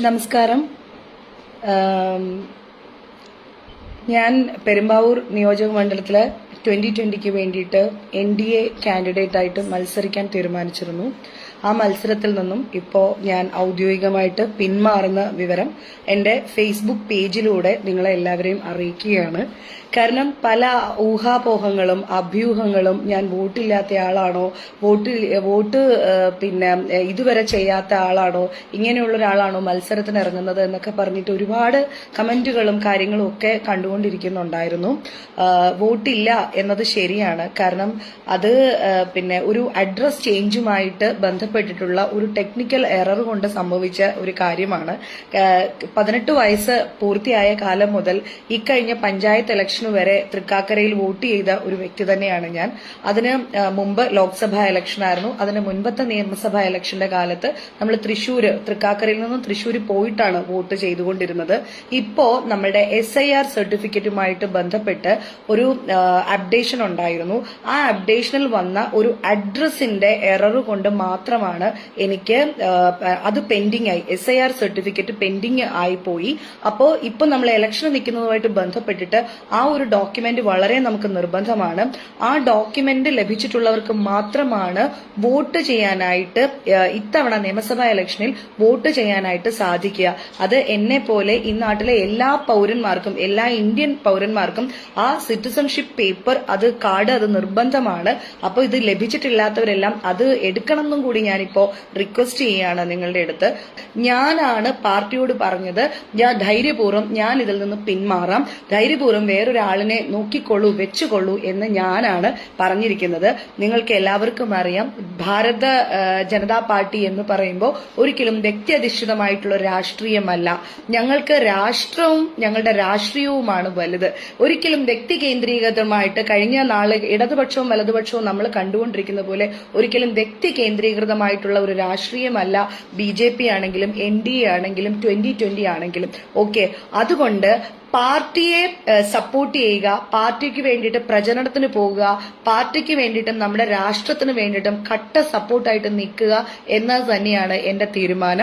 നമസ്കാരം. ഞാൻ പെരുമ്പാവൂർ നിയോജക മണ്ഡലത്തിലെ 2020 വേണ്ടിയിട്ട് NDA കാൻഡിഡേറ്റ് ആയിട്ട് മത്സരിക്കാൻ തീരുമാനിച്ചിരുന്നു. ആ മത്സരത്തിൽ നിന്നും ഇപ്പോൾ ഞാൻ ഔദ്യോഗികമായിട്ട് പിന്മാറുന്ന വിവരം എൻ്റെ ഫേസ്ബുക്ക് പേജിലൂടെ നിങ്ങളെ എല്ലാവരെയും അറിയിക്കുകയാണ്. കാരണം പല ഊഹാപോഹങ്ങളും അഭ്യൂഹങ്ങളും ഞാൻ വോട്ടില്ലാത്ത ആളാണോ, വോട്ട് ഇതുവരെ ചെയ്യാത്ത ആളാണോ, ഇങ്ങനെയുള്ള ഒരാളാണോ മത്സരത്തിന് ഇറങ്ങുന്നത് എന്നൊക്കെ പറഞ്ഞിട്ട് ഒരുപാട് കമന്റുകളും കാര്യങ്ങളും ഒക്കെ കണ്ടുകൊണ്ടിരിക്കുന്നുണ്ടായിരുന്നു. വോട്ടില്ല എന്നത് ശരിയാണ്. കാരണം അത് ഒരു അഡ്രസ് ചേഞ്ചുമായിട്ട് ബന്ധപ്പെട്ടിട്ടുള്ള ഒരു ടെക്നിക്കൽ എറർ കൊണ്ട് സംഭവിച്ച ഒരു കാര്യമാണ്. 18 വയസ്സ് പൂർത്തിയായ കാലം മുതൽ ഇക്കഴിഞ്ഞ പഞ്ചായത്ത് ഇലക്ഷൻ വരെ തൃക്കാക്കരയിൽ വോട്ട് ചെയ്ത ഒരു വ്യക്തി തന്നെയാണ് ഞാൻ. അതിന് മുമ്പ് ലോക്സഭാ ഇലക്ഷൻ ആയിരുന്നു. അതിന് മുൻപത്തെ നിയമസഭാ ഇലക്ഷന്റെ കാലത്ത് നമ്മൾ തൃക്കാക്കരയിൽ നിന്നും തൃശ്ശൂർ പോയിട്ടാണ് വോട്ട് ചെയ്തുകൊണ്ടിരുന്നത്. ഇപ്പോ നമ്മളുടെ SIR സർട്ടിഫിക്കറ്റുമായിട്ട് ബന്ധപ്പെട്ട് ഒരു അപ്ഡേഷൻ ഉണ്ടായിരുന്നു. ആ അപ്ഡേഷനിൽ വന്ന ഒരു അഡ്രസ്സിന്റെ എറർ കൊണ്ട് മാത്രമാണ് എനിക്ക് അത് പെൻഡിങ് ആയി, SIR സർട്ടിഫിക്കറ്റ് പെൻഡിങ് ആയി പോയി. അപ്പോ ഇപ്പൊ നമ്മൾ ഇലക്ഷൻ നിൽക്കുന്നതുമായിട്ട് ബന്ധപ്പെട്ടിട്ട് ആ ഒരു ഡോക്യുമെന്റ് വളരെ നമുക്ക് നിർബന്ധമാണ്. ആ ഡോക്യുമെന്റ് ലഭിച്ചിട്ടുള്ളവർക്ക് മാത്രമാണ് വോട്ട് ചെയ്യാനായിട്ട് ഇത്തവണ നിയമസഭാ ഇലക്ഷനിൽ വോട്ട് ചെയ്യാനായിട്ട് സാധിക്കുക. അത് എന്നെ പോലെ ഈ നാട്ടിലെ എല്ലാ പൗരന്മാർക്കും, എല്ലാ ഇന്ത്യൻ പൗരന്മാർക്കും ആ സിറ്റിസൺഷിപ്പ് പേപ്പർ, അത് കാർഡ്, അത് നിർബന്ധമാണ്. അപ്പോൾ ഇത് ലഭിച്ചിട്ടില്ലാത്തവരെല്ലാം അത് എടുക്കണം എന്നും കൂടി ഞാനിപ്പോ റിക്വസ്റ്റ് ചെയ്യുകയാണ് നിങ്ങളുടെ അടുത്ത്. ഞാനാണ് പാർട്ടിയോട് പറഞ്ഞത്, ധൈര്യപൂർവ്വം ഞാൻ ഇതിൽ നിന്ന് പിന്മാറാം, ധൈര്യപൂർവ്വം വേറൊരാളിനെ നോക്കിക്കൊള്ളൂ, വെച്ചുകൊള്ളൂ എന്ന് ഞാനാണ് പറഞ്ഞിരിക്കുന്നത്. നിങ്ങൾക്ക് എല്ലാവർക്കും അറിയാം, ഭാരത ജനതാ പാർട്ടി എന്ന് പറയുമ്പോൾ ഒരിക്കലും വ്യക്തിയധിഷ്ഠിതമായിട്ടുള്ള രാഷ്ട്രീയമല്ല. ഞങ്ങൾക്ക് രാഷ്ട്രവും ഞങ്ങളുടെ രാഷ്ട്രീയവുമാണ് വലുത്. ഒരിക്കലും വ്യക്തി കേന്ദ്രീകൃതമായിട്ട് കഴിഞ്ഞ നാളെ ഇടതുപക്ഷവും വലതുപക്ഷവും നമ്മൾ കണ്ടുകൊണ്ടിരിക്കുന്ന പോലെ ഒരിക്കലും വ്യക്തി കേന്ദ്രീകൃതമായിട്ടുള്ള ഒരു രാഷ്ട്രീയമല്ല BJP ആണെങ്കിലും NDA ആണെങ്കിലും 2020 ആണെങ്കിലും. ഓക്കെ, അതുകൊണ്ട് പാർട്ടിയെ സപ്പോർട്ട് ചെയ്യുക, പാർട്ടിക്ക് വേണ്ടിയിട്ട് പ്രചരണത്തിന് പോകുക, പാർട്ടിക്ക് വേണ്ടിയിട്ടും നമ്മുടെ രാഷ്ട്രത്തിന് വേണ്ടിയിട്ടും കട്ട സപ്പോർട്ടായിട്ട് നിൽക്കുക എന്നത് തന്നെയാണ് എന്റെ തീരുമാനം.